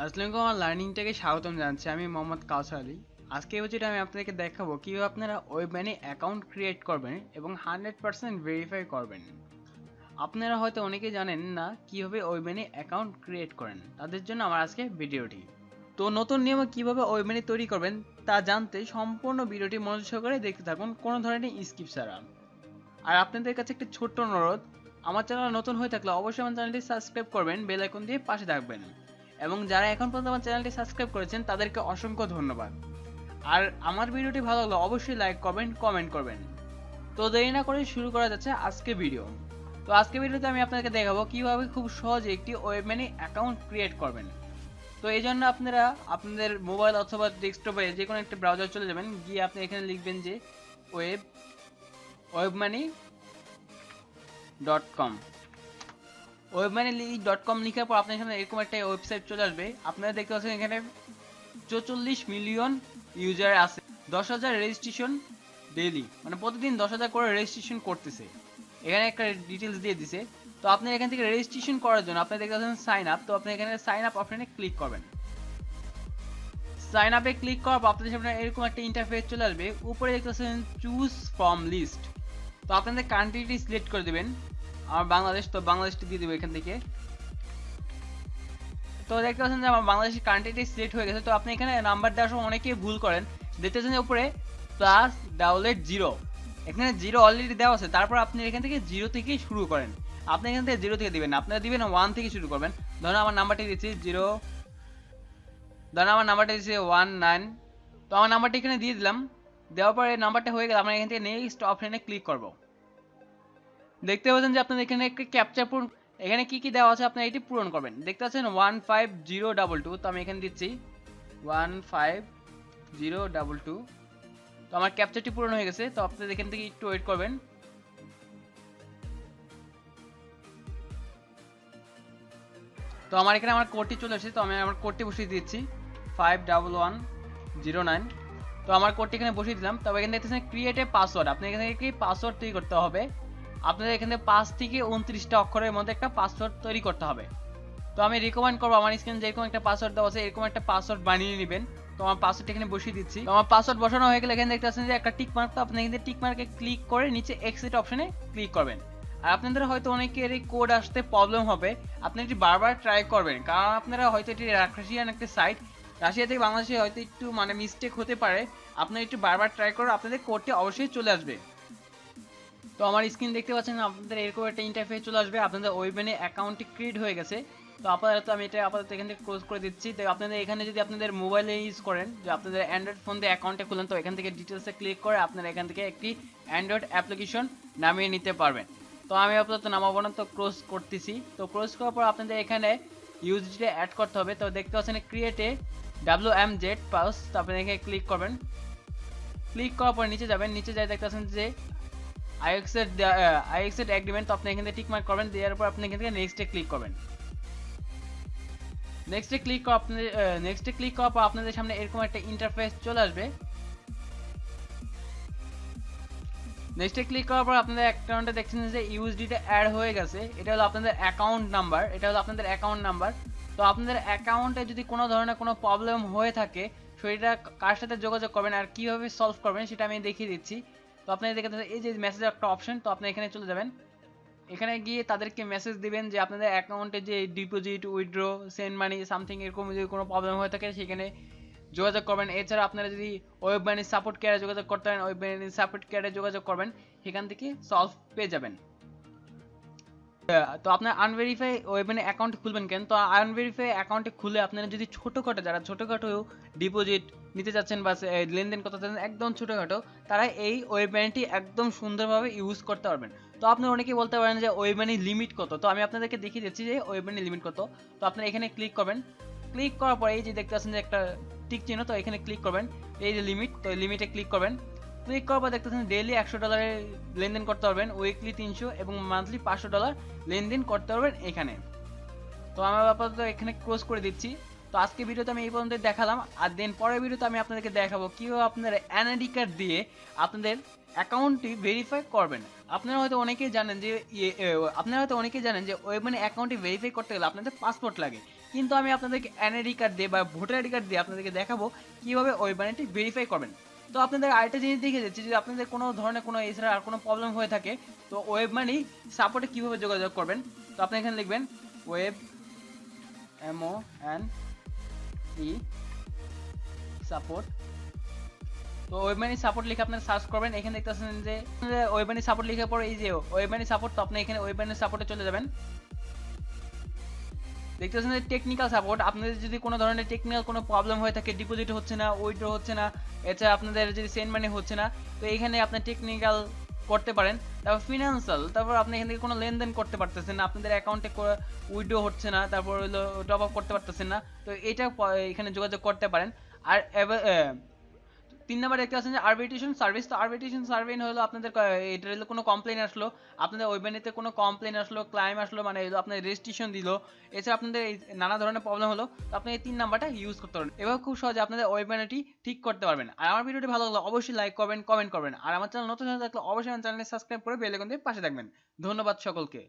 আসসালামু আলাইকুম, আমার লার্নিং থেকে স্বাগতম জানাচ্ছি। আমি মোহাম্মদ কাউসার আলী। আজকে এই ভিডিওতে আমি আপনাদেরকে দেখাবো কিভাবে আপনারা ওয়েবম্যানে অ্যাকাউন্ট ক্রিয়েট করবেন এবং 100% ভেরিফাই করবেন। আপনারা হয়তো অনেকেই জানেন না কিভাবে ওয়েবম্যানে অ্যাকাউন্ট ক্রিয়েট করেন, তাদের জন্য আমার আজকে ভিডিওটি। তো নতুন নিয়মে কিভাবে ওয়েবম্যানে তৈরি করবেন তা জানতে সম্পূর্ণ ভিডিওটি মনোযোগ সহকারে দেখতে থাকুন, কোনো ধরনের স্কিপ ছাড়া। আর আপনাদের কাছে একটি ছোট্ট অনুরোধ, আমার চ্যানেল নতুন হয়ে থাকলে অবশ্যই আমার চ্যানেলটি সাবস্ক্রাইব করবেন, বেল আইকন দিয়ে পাশে থাকবেন। এবং যারা এখন পর্যন্ত আমার চ্যানেলটি সাবস্ক্রাইব করেছেন তাদেরকে অসংখ্য ধন্যবাদ। আর আমার ভিডিওটি ভালো লাগলে অবশ্যই লাইক করবেন, কমেন্ট করবেন। তো দেরি না করে শুরু করা যাচ্ছে আজকে ভিডিও। তো আজকে ভিডিওতে আমি আপনাদেরকে দেখাবো কিভাবে খুব সহজে একটি ওয়েবম্যানে অ্যাকাউন্ট ক্রিয়েট করবেন। তো এই জন্য আপনারা আপনাদের মোবাইল অথবা ডেস্কটপে যে কোনো একটা ব্রাউজার চলে যাবেন, গিয়ে আপনি এখানে লিখবেন যে webmani.com। webmani.com লেখার পর আপনার সামনে এরকম একটা ওয়েবসাইট চলে আসবে। আপনারা দেখতে পাচ্ছেন এখানে 44 মিলিয়ন ইউজার আছে, 10,000 রেজিস্ট্রেশন ডেইলি, মানে প্রতিদিন 10,000 করে রেজিস্ট্রেশন করতেছে। এখানে একটা ডিটেলস দিয়ে দিছে। তো আপনি এখান থেকে রেজিস্ট্রেশন করার জন্য আপনি দেখতে পাচ্ছেন সাইন আপ। তো আপনি এখানে সাইন আপ অপশনে ক্লিক করবেন। সাইন আপে ক্লিক করার পর আপনাদের সামনে এরকম একটা ইন্টারফেস চলে আসবে। উপরে দেখতে পাচ্ছেন চুজ ফ্রম লিস্ট। তো আপনাদের কান্ট্রিটি সিলেক্ট করে দেবেন। আমার বাংলাদেশ, তো বাংলাদেশটি দিয়ে দেবো এখান থেকে। তো দেখতে পাচ্ছেন যে আমার বাংলাদেশের কান্ট্রিটি সিলেক্ট হয়ে গেছে। তো আপনি এখানে নাম্বার দেওয়ার সময় অনেকেই ভুল করেন। দেখতেছেন উপরে প্লাস ডাবলেট জিরো, এখানে জিরো অলরেডি দেওয়া আছে। তারপর আপনি এখান থেকে জিরো থেকেই শুরু করেন। আপনি এখান থেকে জিরো থেকে দিবেন না, আপনারা দিবেন 1 থেকে শুরু করবেন। ধরুন আমার নাম্বারটি দিচ্ছি 0, ধরুন আমার নাম্বারটা দিচ্ছি 19। তো আমার নাম্বারটা এখানে দিয়ে দিলাম। দেওয়ার পরে নাম্বারটা হয়ে গেলে আমরা এখান থেকে নেক্সট অপশনে ক্লিক করব। দেখতে পাচ্ছেন যে আপনাদের এখানে একটা ক্যাপচা পূরণ, এখানে কি কি দেওয়া আছে আপনারা এটি পূরণ করবেন। দেখতে পাচ্ছেন 15022। তো আমি এখানে দিচ্ছি 15022। তো আমার ক্যাপচারটি পূরণ হয়ে গেছে। তো আপনাদের এখান থেকে একটু ওয়েট করবেন। তো আমার এখানে আমার কোডটি চলে এসেছে। তো আমি আমার কোডটি বসিয়ে দিচ্ছি 51109। তো আমার কোডটি এখানে বসিয়ে দিলাম। তবে এখানে দেখতেছেন ক্রিয়েট এ পাসওয়ার্ড, আপনি এখানে কি পাসওয়ার্ড তৈরি করতে হবে। আপনাদের এখানে 5 থেকে 29টা অক্ষরের মধ্যে একটা পাসওয়ার্ড তৈরি করতে হবে। তো আমি রিকমেন্ড করবো আমার স্ক্রিনে যেরকম একটা পাসওয়ার্ড দেওয়া আছে এরকম একটা পাসওয়ার্ড বানিয়ে নেবেন। তো আমার পাসওয়ার্ডটা এখানে বসিয়ে দিচ্ছি। তো আমার পাসওয়ার্ড বসানো হয়ে গেলে এখানে দেখতে পাচ্ছেন যে একটা টিক মার্ক। তো আপনি এখানে টিক মার্কে ক্লিক করে নিচে এক্সিট অপশনে ক্লিক করবেন। আর আপনাদের হয়তো অনেকের এই কোড আসতে প্রবলেম হবে, আপনি এটি বারবার ট্রাই করবেন, কারণ আপনারা হয়তো এটি রাশিয়ান একটা সাইট, রাশিয়া থেকে বাংলাদেশে হয়তো একটু মানে মিস্টেক হতে পারে। আপনারা একটু বারবার ট্রাই করে আপনাদের কোডটি অবশ্যই চলে আসবে। তো আমার স্ক্রিন দেখতে পাচ্ছেন আপনাদের এরকম একটা ইন্টারফেস চলে আসবে। আপনাদের ওয়েবম্যানে অ্যাকাউন্টটি ক্রিয়েট হয়ে গেছে। তো আপাতত আমি এটা আপাতত এখান থেকে ক্লোজ করে দিচ্ছি। তো আপনাদের এখানে যদি আপনাদের মোবাইলে ইউজ করেন, যে আপনাদের অ্যান্ড্রয়েড ফোন দিয়ে অ্যাকাউন্টে খুলেন, তো এখান থেকে ডিটেলসে ক্লিক করে আপনারা এখান থেকে একটি অ্যান্ড্রয়েড অ্যাপ্লিকেশন নামিয়ে নিতে পারবেন। তো আমি আপাতত নামাবো না, তো ক্লোজ করতেছি। তো ক্লোজ করার পর আপনাদের এখানে ইউএসডিটা অ্যাড করতে হবে। তো দেখতে পাচ্ছেন ক্রিয়েটে WMZ পাস। তো আপনি এখানে ক্লিক করবেন। ক্লিক করার পর নিচে যাবেন, নিচে যাই দেখতে পাচ্ছেন যে I accept agreement। তো আপনি এখান থেকে টিক মার্ক করবেন, দেওয়ার পর আপনি এখান থেকে নেক্সটে ক্লিক করবেন। নেক্সটে ক্লিক করার পর আপনাদের সামনে এরকম একটা ইন্টারফেস চলে আসবে। নেক্সটে ক্লিক করার পর আপনাদের অ্যাকাউন্টে দেখছেন যে ইউএসডিটা অ্যাড হয়ে গেছে। এটা হলো আপনাদের অ্যাকাউন্ট নাম্বার, এটা হলো আপনাদের অ্যাকাউন্ট নাম্বার। তো আপনাদের অ্যাকাউন্টে যদি কোনো ধরনের কোনো প্রবলেম হয়ে থাকে সেটা কার সাথে যোগাযোগ করবেন আর কিভাবে সলভ করবেন সেটা আমি দেখিয়ে দিচ্ছি। তো আপনি দেখতে এই যে মেসেজ একটা অপশন, তো আপনি এখানে চলে যাবেন। এখানে গিয়ে তাদেরকে মেসেজ দিবেন যে আপনাদের অ্যাকাউন্টে যে deposit, withdraw, send money something এরকম যদি কোনো প্রবলেম হয়ে থাকে সেখানে যোগাযোগ করবেন। এছাড়া আপনারা যদি ওয়েবম্যানি সাপোর্ট কেয়ারে যোগাযোগ করতে পারেন, ওয়েবম্যানি সাপোর্ট কেয়ারে যোগাযোগ করবেন, সেখান থেকে সলভ পেয়ে যাবেন। তো আপনার আনভেরিফাই ওয়েবম্যানি অ্যাকাউন্ট খুলবেন কেন? তো আনভেরিফাই অ্যাকাউন্টে খুলে আপনারা যদি ছোটোখাটো, যারা ছোটোখাটো ডিপোজিট নিতে চাচ্ছেন বা লেনদেন করতে চাচ্ছেন একদম ছোটোখাটো, তারা এই ওয়েবম্যানিটি একদম সুন্দরভাবে ইউজ করতে পারবেন। তো আপনারা অনেকেই বলতে পারেন যে ওয়েবম্যানি লিমিট কত? তো আমি আপনাদেরকে দেখিয়ে দিচ্ছি যে ওয়েবম্যানি লিমিট কত। তো আপনারা এখানে ক্লিক করবেন। ক্লিক করার পরে এই যে দেখতে পাচ্ছেন যে একটা টিক চিহ্ন, তো এখানে ক্লিক করবেন। এই যে লিমিট, তো লিমিটে ক্লিক করবেন। ক্লিক করার পর দেখতেছেন ডেইলি $100 লেনদেন করতে পারবেন, উইকলি 300 এবং মান্থলি $500 লেনদেন করতে পারবেন এখানে। তো আমি আপাতত এখানে ক্লোজ করে দিচ্ছি। তো আজকে ভিডিওতে আমি এই পর্যন্ত দেখালাম। আর দেন পরের ভিডিওতে আমি আপনাদেরকে দেখাবো কীভাবে আপনারা এনআইডি কার্ড দিয়ে আপনাদের অ্যাকাউন্টটি ভেরিফাই করবেন। আপনারা হয়তো অনেকেই জানেন যে ওয়েবম্যানি অ্যাকাউন্টটি ভেরিফাই করতে গেলে আপনাদের পাসপোর্ট লাগে, কিন্তু আমি আপনাদেরকে এনআইডি কার্ড দিয়ে বা ভোটার আইডি কার্ড দিয়ে আপনাদেরকে দেখাবো কিভাবে ওয়েব বানিটি ভেরিফাই করবেন। তো আপনাদের আরেকটা জিনিস দেখে যাচ্ছে, যদি আপনাদের কোনো ধরনের কোনো এছাড়া আর কোনো প্রবলেম হয়ে থাকে তো ওয়েব মানি সাপোর্টে কিভাবে যোগাযোগ করবেন। তো আপনি এখানে লিখবেন ওয়েব MONE সাপোর্ট। তো ওয়েবমানি সাপোর্ট লিখে আপনারা সার্চ করবেন। এখানে দেখতেছেন যে ওয়েবমানি সাপোর্ট লিখে পরে এই যে ওয়েবমানি সাপোর্ট, তো আপনি এখানে ওয়েবমানি সাপোর্টে চলে যাবেন। দেখতেছেন যে টেকনিক্যাল সাপোর্ট, আপনাদের যদি কোনো ধরনের টেকনিক্যাল কোনো প্রবলেম হয়ে থাকে, ডিপোজিট হচ্ছে না, উইথড্র হচ্ছে না, এছাড়া আপনাদের যদি সেন্ড মানি হচ্ছে না, তো এখানে আপনি টেকনিক্যাল করতে পারেন। তারপর ফিনান্সিয়াল, তারপর আপনি এখান থেকে কোনো লেনদেন করতে পারতেছেন না, আপনাদের অ্যাকাউন্টে উইথড্র হচ্ছে না, তারপর হলো টপ আপ করতে পারতেছেন না, তো এটা এখানে যোগাযোগ করতে পারেন। আর 3 নাম্বার দেখতে পাচ্ছেন যে আরবিট্রেশন সার্ভিস। তো আরবিট্রেশন সার্ভিস হলো আপনাদের এটা হলো কোনো কমপ্লেন আসলো, আপনাদের ওয়েবমানিতে কোনো কমপ্লেন আসলো, ক্লাইম আসলো, মানে হলো আপনার রেজিস্ট্রেশন দিল, এছাড়া আপনাদের এই নানা ধরনের প্রবলেম হলো, তো আপনি এই 3 নাম্বারটা ইউজ করতে পারবেন। এভাবে খুব সহজে আপনাদের ওয়েবমানিটি ঠিক করতে পারবেন। আর আমার ভিডিওটি ভালো লাগলে অবশ্যই লাইক করবেন, কমেন্ট করবেন, আর আমার চ্যানেল নতুন হয়ে থাকলে অবশ্যই আমার চ্যানেলটি সাবস্ক্রাইব করে বেল আইকন দিয়ে পাশে থাকবেন। ধন্যবাদ সকলকে।